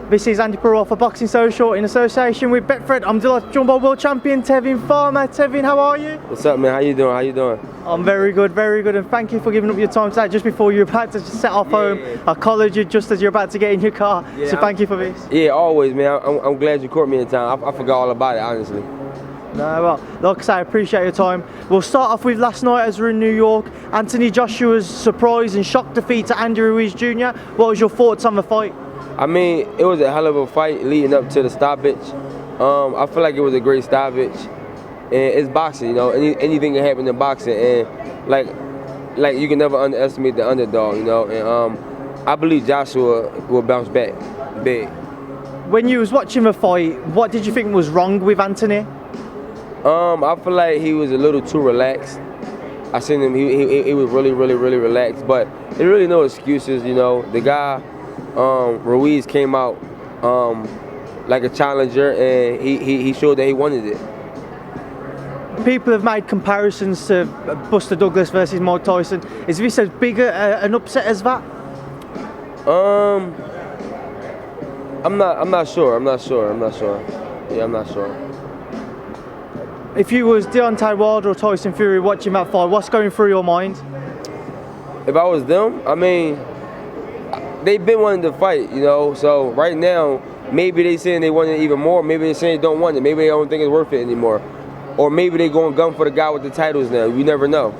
This is Andy Perrault for Boxing Social in association with Betfred. I'm delighted to join by world champion Tevin Farmer. Tevin, how are you? What's up, man? How you doing? How you doing? I'm very good, and thank you for giving up your time today just before you're about to set off home. I collared you just as you're about to get in your car, so thank you for this. Yeah, always, man. I'm glad you caught me in time. I forgot all about it, honestly. No, well, like I say, I appreciate your time. We'll start off with last night as we're in New York. Anthony Joshua's surprise and shock defeat to Andy Ruiz Jr. What was your thoughts on the fight? I mean, it was a hell of a fight leading up to the stoppage. I feel like it was a great stoppage. And it's boxing, you know. Anything can happen in boxing, and like you can never underestimate the underdog, you know. And I believe Joshua will bounce back big. When you was watching the fight, what did you think was wrong with Anthony? I feel like he was a little too relaxed. I seen him; he was really relaxed. But there really no excuses, you know. The guy, Ruiz, came out like a challenger, and he showed that he wanted it. People have made comparisons to Buster Douglas versus Mike Tyson. Is this as big an upset as that? I'm not sure. Yeah, I'm not sure. If you was Deontay Wilder or Tyson Fury watching that fight, what's going through your mind? If I was them, I mean, they've been wanting to fight, you know. So right now, maybe they saying they want it even more. Maybe they saying they don't want it. Maybe they don't think it's worth it anymore. Or maybe they going gun for the guy with the titles now. You never know.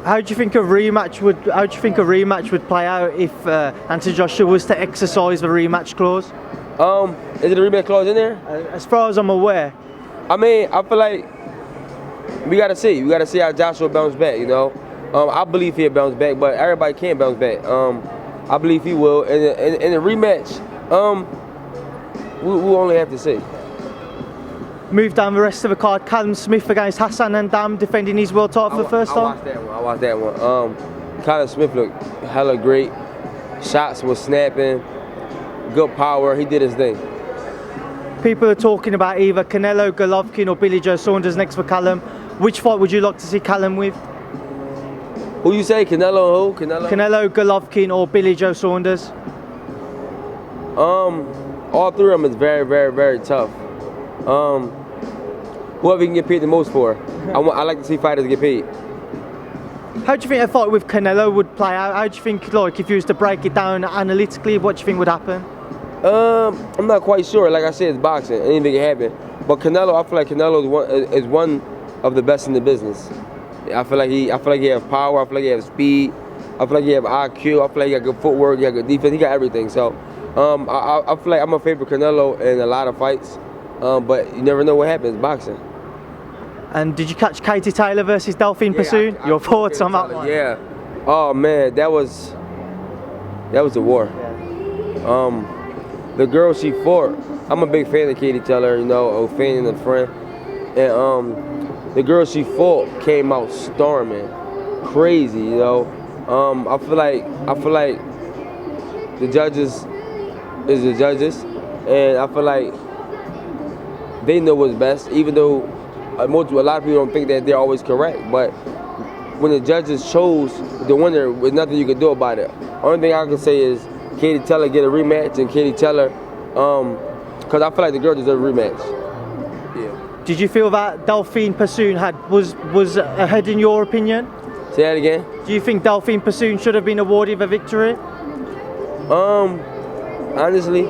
How do you think a rematch would play out if Anthony Joshua was to exercise the rematch clause? Is it a rematch clause in there? As far as I'm aware. I mean, I feel like we gotta see. We gotta see how Joshua bounce back. You know, I believe he'll bounce back, but everybody can't bounce back. I believe he will. And in the rematch, we'll only have to see. Move down the rest of the card. Callum Smith against Hassan N'Dam defending his world title for the first time. I watched that one. Callum Smith looked hella great. Shots was snapping. Good power. He did his thing. People are talking about either Canelo, Golovkin or Billy Joe Saunders next for Callum. Which fight would you like to see Callum with? Who you say? Canelo and who? Canelo, Golovkin or Billy Joe Saunders? All three of them is very tough. Whoever can get paid the most for. I like to see fighters get paid. How do you think a fight with Canelo would play out? How do you think, like, if you was to break it down analytically, what do you think would happen? I'm not quite sure. Like I said, it's boxing. Anything can happen. But Canelo, I feel like Canelo is one of the best in the business. I feel like he has power. I feel like he has speed. I feel like he has IQ. I feel like he got good footwork. He got good defense. He got everything. So, I feel like I'm a favorite Canelo in a lot of fights. But you never know what happens. Boxing. And did you catch Katie Taylor versus Delphine Pursoon? Your thoughts on that one? Yeah. Oh man, that was a war. The girl she fought, I'm a big fan of Katie Taylor, you know, a fan and a friend. And the girl she fought came out storming, crazy, you know. I feel like the judges is the judges, and I feel like they know what's best, even though a lot of people don't think that they're always correct. But when the judges chose the winner, there's nothing you can do about it. Only thing I can say is Katie Taylor get a rematch, and Katie Taylor, because I feel like the girl deserves a rematch. Yeah. Did you feel that Delphine Pursoon was ahead in your opinion? Say that again. Do you think Delphine Pursoon should have been awarded the victory? Honestly,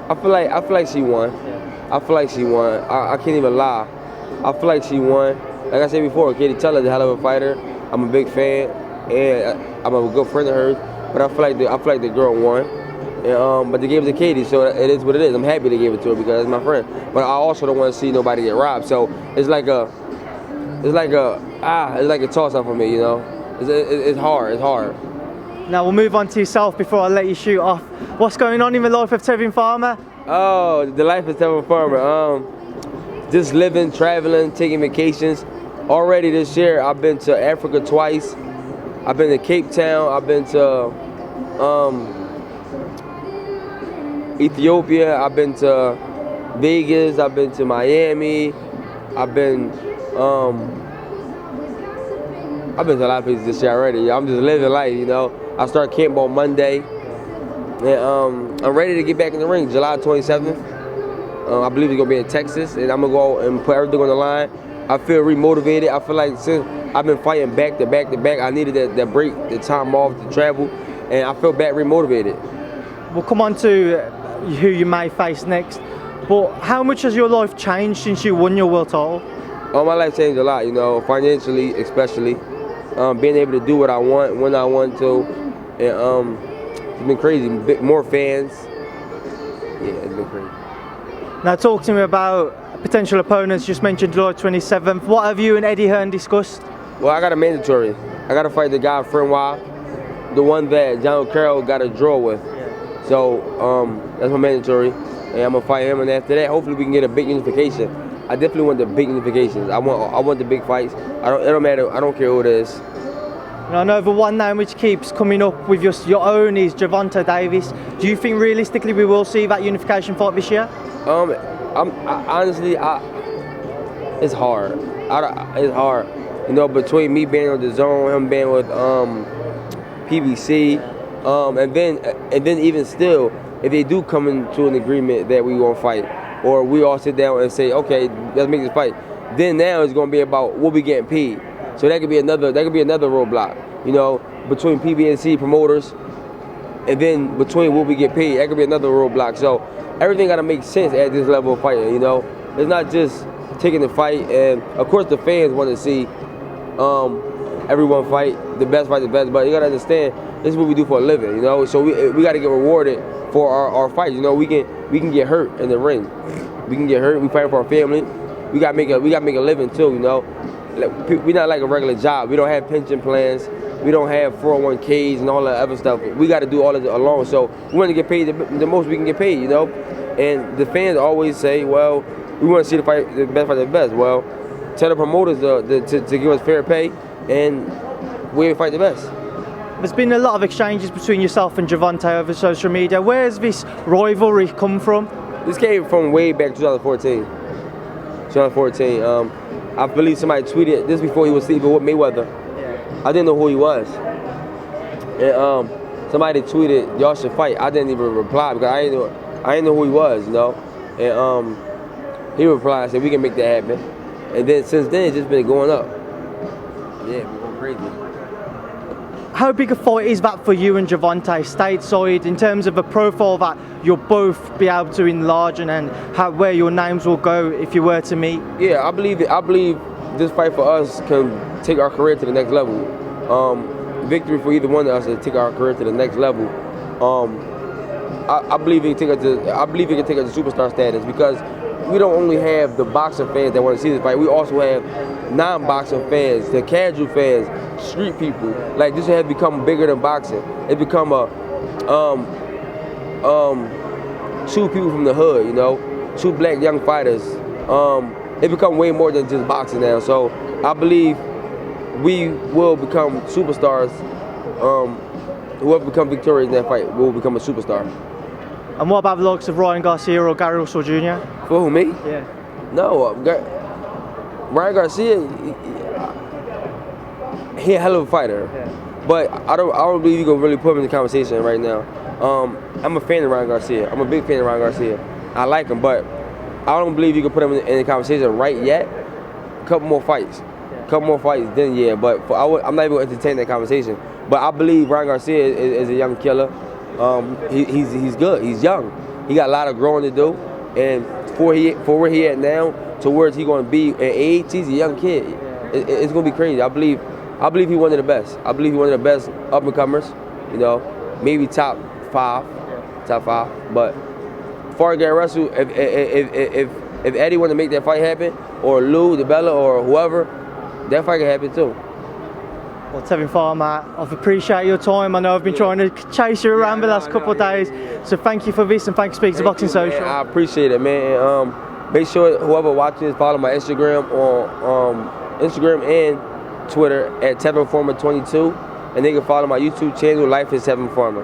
I feel like she won. I feel like she won. I can't even lie. I feel like she won. Like I said before, Katie Taylor is a hell of a fighter. I'm a big fan, and I'm a good friend of hers. But I feel like the girl won. And, but they gave it to Katie, so it is what it is. I'm happy they gave it to her because it's my friend. But I also don't want to see nobody get robbed. So it's like a toss-up for me, you know. It's hard. It's hard. Now we'll move on to yourself before I let you shoot off. What's going on in the life of Tevin Farmer? Oh, the life of Tevin Farmer. Just living, traveling, taking vacations. Already this year, I've been to Africa twice. I've been to Cape Town. I've been to Ethiopia. I've been to Vegas. I've been to Miami. I've been to a lot of places this year already. I'm just living life, you know. I start camp on Monday. And I'm ready to get back in the ring. July 27th. I believe it's gonna be in Texas, and I'm gonna go and put everything on the line. I feel remotivated. I feel like since I've been fighting back to back to back, I needed that break, the time off to travel, and I feel back remotivated. We'll come on to who you may face next, but how much has your life changed since you won your world title? My life changed a lot, you know, financially especially. Being able to do what I want when I want to, and it's been crazy. More fans. Yeah, it's been crazy. Now talk to me about potential opponents. Just mentioned July 27th. What have you and Eddie Hearn discussed? Well, I got a mandatory. I got to fight the guy Francois, the one that John Carroll got a draw with. So that's my mandatory, and I'm gonna fight him. And after that, hopefully we can get a big unification. I definitely want the big unifications. I want the big fights. It don't matter. I don't care who it is. I know the one name which keeps coming up with your own is Gervonta Davis. Do you think realistically we will see that unification fight this year? Honestly, it's hard. It's hard. You know, between me being on the zone, him being with PBC, and then even still, if they do come into an agreement that we gonna fight, or we all sit down and say, okay, let's make this fight, then now it's gonna be about what we getting paid. So that could be another roadblock. You know, between PBC promoters, and then between what we get paid, that could be another roadblock. So everything gotta make sense at this level of fighting. You know, it's not just taking the fight, and of course the fans want to see everyone fight the best, but you gotta understand this is what we do for a living. You know, so we gotta get rewarded for our fights. You know, we can get hurt in the ring. We can get hurt. We fight for our family. We gotta make a living too. You know, we're not like a regular job. We don't have pension plans. We don't have 401ks and all that other stuff. We got to do all of it alone. So we want to get paid the most we can get paid, you know. And the fans always say, well, we want to see the best fight the best. Well, tell the promoters to give us fair pay, and we fight the best. There's been a lot of exchanges between yourself and Gervonta over social media. Where has this rivalry come from? This came from way back 2014. 2014. I believe somebody tweeted this before he was sleeping with Mayweather. I didn't know who he was. And somebody tweeted, y'all should fight. I didn't even reply because I didn't know who he was, you know. And he replied, said, we can make that happen. And then since then, it's just been going up. Yeah, we're going crazy. How big a fight is that for you and Gervonta stateside in terms of a profile that you'll both be able to enlarge and where your names will go if you were to meet? Yeah, I believe this fight for us can take our career to the next level. Victory for either one of us to take our career to the next level. I believe it can take us to superstar status because we don't only have the boxing fans that want to see this fight. We also have non-boxing fans, the casual fans, street people. Like this has become bigger than boxing. It's become two people from the hood, you know, two black young fighters. It become way more than just boxing now. So I believe we will become superstars. Whoever becomes victorious in that fight will become a superstar. And what about the likes of Ryan Garcia or Gary Russell Jr.? For who, me? Yeah. No, Ryan Garcia, he a hell of a fighter. Yeah. But I don't believe you can really put him in the conversation right now. I'm a fan of Ryan Garcia. I'm a big fan of Ryan Garcia. I like him, but I don't believe you can put him in the conversation right yet. A couple more fights, then yeah. But I'm not even going to entertain that conversation. But I believe Ryan Garcia is a young killer. He's good. He's young. He got a lot of growing to do, and for where he at now to where he going to be at age, he's a young kid. It's going to be crazy. I believe he's one of the best. I believe he's one of the best up and comers. You know, maybe top five. But for Gary Russell, if Eddie want to make that fight happen, or Lou, DeBella, or whoever, that fight can happen too. Well, Tevin Farmer, I've appreciated your time. I know I've been trying to chase you around the last couple of days. So thank you for this and thanks for speaking to Boxing Social. Man, I appreciate it, man. Make sure whoever watches follow my Instagram on Instagram and Twitter at Tevin Farmer 22, and they can follow my YouTube channel, Life is Tevin Farmer.